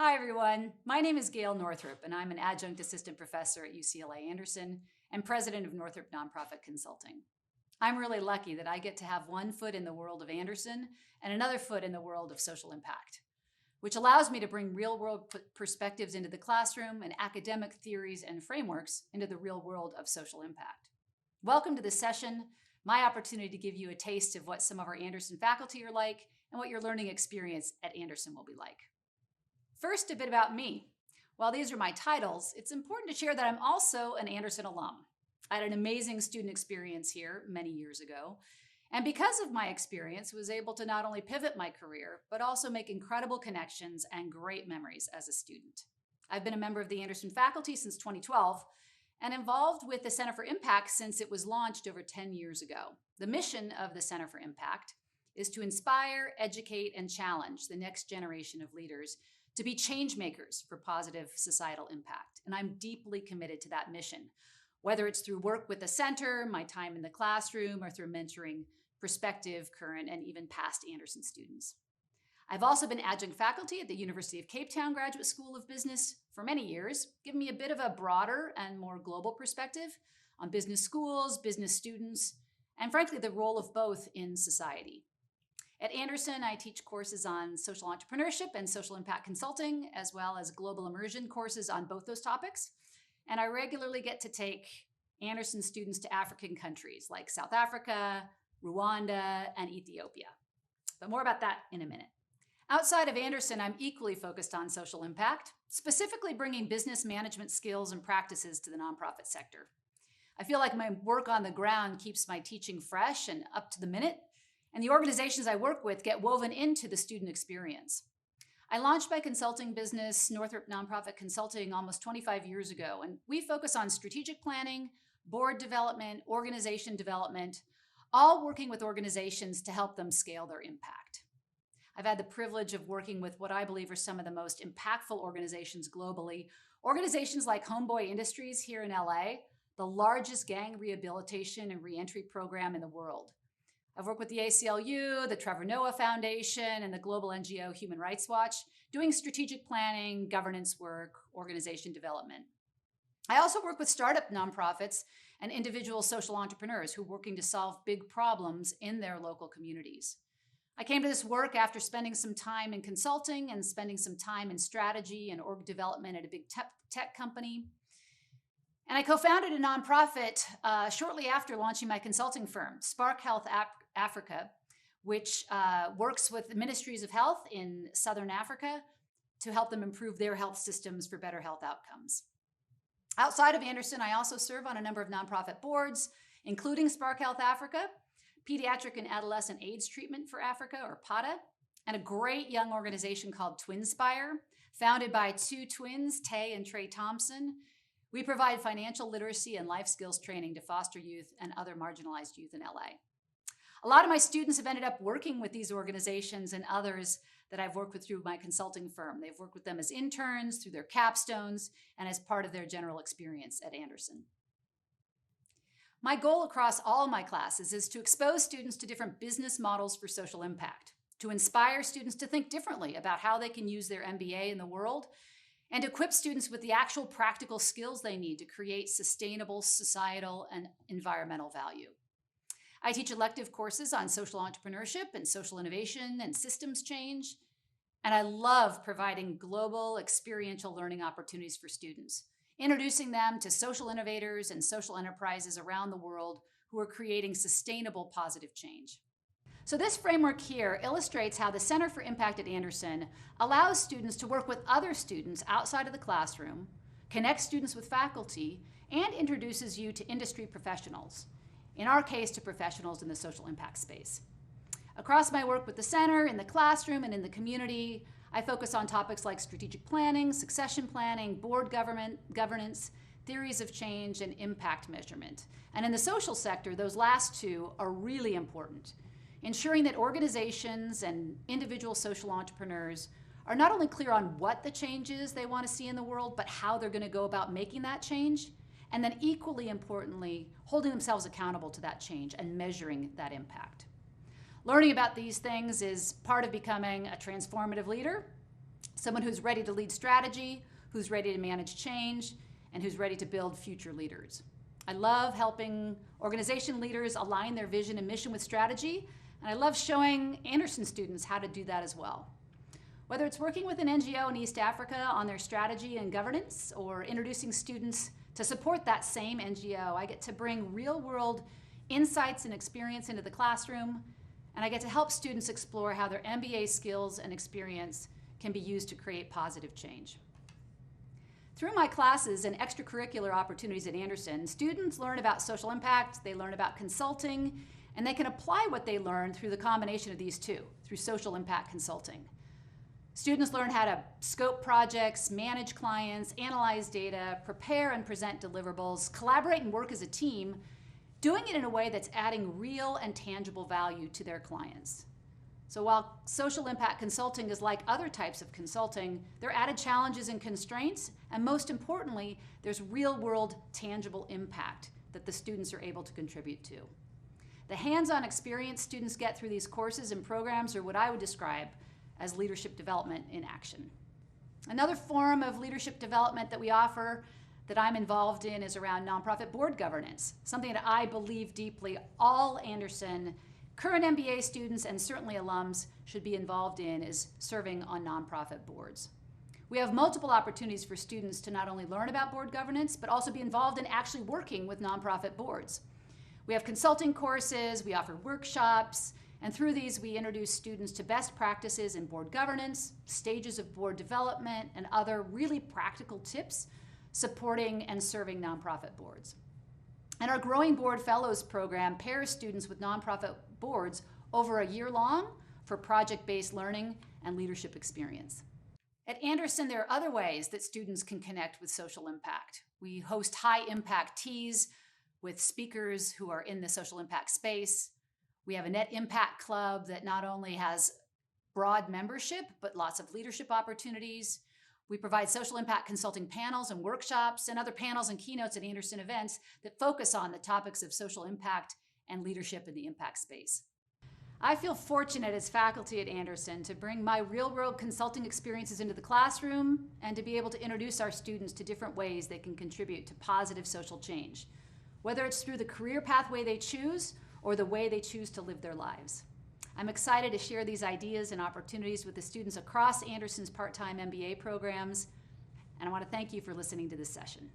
Hi, everyone. My name is Gayle Northrop, and I'm an adjunct assistant professor at UCLA Anderson and president of Northrop Nonprofit Consulting. I'm really lucky that I get to have one foot in the world of Anderson and another foot in the world of social impact, which allows me to bring real-world perspectives into the classroom and academic theories and frameworks into the real world of social impact. Welcome to this session, my opportunity to give you a taste of what some of our Anderson faculty are like and what your learning experience at Anderson will be like. First, a bit about me. While these are my titles, it's important to share that I'm also an Anderson alum. I had an amazing student experience here many years ago, and because of my experience, was able to not only pivot my career, but also make incredible connections and great memories as a student. I've been a member of the Anderson faculty since 2012 and involved with the Center for Impact since it was launched over 10 years ago. The mission of the Center for Impact is to inspire, educate, and challenge the next generation of leaders to be change makers for positive societal impact. And I'm deeply committed to that mission, whether it's through work with the center, my time in the classroom, or through mentoring prospective, current, and even past Anderson students. I've also been adjunct faculty at the University of Cape Town Graduate School of Business for many years, giving me a bit of a broader and more global perspective on business schools, business students, and frankly, the role of both in society. At Anderson, I teach courses on social entrepreneurship and social impact consulting, as well as global immersion courses on both those topics. And I regularly get to take Anderson students to African countries like South Africa, Rwanda, and Ethiopia. But more about that in a minute. Outside of Anderson, I'm equally focused on social impact, specifically bringing business management skills and practices to the nonprofit sector. I feel like my work on the ground keeps my teaching fresh and up to the minute, and the organizations I work with get woven into the student experience. I launched my consulting business, Northrop Nonprofit Consulting, almost 25 years ago, and we focus on strategic planning, board development, organization development, all working with organizations to help them scale their impact. I've had the privilege of working with what I believe are some of the most impactful organizations globally, organizations like Homeboy Industries here in LA, the largest gang rehabilitation and reentry program in the world. I've worked with the ACLU, the Trevor Noah Foundation, and the global NGO Human Rights Watch, doing strategic planning, governance work, organization development. I also work with startup nonprofits and individual social entrepreneurs who are working to solve big problems in their local communities. I came to this work after spending some time in consulting and spending some time in strategy and org development at a big tech company. And I co-founded a nonprofit shortly after launching my consulting firm, Spark Health Africa, which works with the ministries of health in Southern Africa to help them improve their health systems for better health outcomes. Outside of Anderson, I also serve on a number of nonprofit boards, including Spark Health Africa, Pediatric and Adolescent AIDS Treatment for Africa, or PATA, and a great young organization called Twinspire, founded by two twins, Tay and Trey Thompson. We provide financial literacy and life skills training to foster youth and other marginalized youth in LA. A lot of my students have ended up working with these organizations and others that I've worked with through my consulting firm. They've worked with them as interns, through their capstones, and as part of their general experience at Anderson. My goal across all of my classes is to expose students to different business models for social impact, to inspire students to think differently about how they can use their MBA in the world, and equip students with the actual practical skills they need to create sustainable societal and environmental value. I teach elective courses on social entrepreneurship and social innovation and systems change, and I love providing global experiential learning opportunities for students, introducing them to social innovators and social enterprises around the world who are creating sustainable positive change. So this framework here illustrates how the Center for Impact at Anderson allows students to work with other students outside of the classroom, connects students with faculty, and introduces you to industry professionals, in our case to professionals in the social impact space. Across my work with the center, in the classroom, and in the community, I focus on topics like strategic planning, succession planning, board governance, theories of change, and impact measurement. And in the social sector, those last two are really important, ensuring that organizations and individual social entrepreneurs are not only clear on what the change is they want to see in the world, but how they're going to go about making that change, and then equally importantly, holding themselves accountable to that change and measuring that impact. Learning about these things is part of becoming a transformative leader someone who's ready to lead strategy, who's ready to manage change, and who's ready to build future leaders. I love helping organization leaders align their vision and mission with strategy, and I love showing Anderson students how to do that as well. Whether it's working with an NGO in East Africa on their strategy and governance, or introducing students to support that same NGO, I get to bring real-world insights and experience into the classroom, and I get to help students explore how their MBA skills and experience can be used to create positive change. Through my classes and extracurricular opportunities at Anderson, students learn about social impact, they learn about consulting, and they can apply what they learn through the combination of these two, through social impact consulting. Students learn how to scope projects, manage clients, analyze data, prepare and present deliverables, collaborate and work as a team, doing it in a way that's adding real and tangible value to their clients. So while social impact consulting is like other types of consulting, there are added challenges and constraints, and most importantly, there's real-world tangible impact that the students are able to contribute to. The hands-on experience students get through these courses and programs are what I would describe as leadership development in action. Another form of leadership development that we offer that I'm involved in is around nonprofit board governance, something that I believe deeply all Anderson current MBA students and certainly alums should be involved in, is serving on nonprofit boards. We have multiple opportunities for students to not only learn about board governance, but also be involved in actually working with nonprofit boards. We have consulting courses, we offer workshops, and through these we introduce students to best practices in board governance, stages of board development, and other really practical tips supporting and serving nonprofit boards. And our Growing Board Fellows program pairs students with nonprofit boards over a year long for project-based learning and leadership experience. At Anderson, there are other ways that students can connect with social impact. We host high-impact teas with speakers who are in the social impact space. We have a Net Impact Club that not only has broad membership, but lots of leadership opportunities. We provide social impact consulting panels and workshops and other panels and keynotes at Anderson events that focus on the topics of social impact and leadership in the impact space. I feel fortunate as faculty at Anderson to bring my real-world consulting experiences into the classroom and to be able to introduce our students to different ways they can contribute to positive social change, whether it's through the career pathway they choose or the way they choose to live their lives. I'm excited to share these ideas and opportunities with the students across Anderson's part-time MBA programs, and I want to thank you for listening to this session.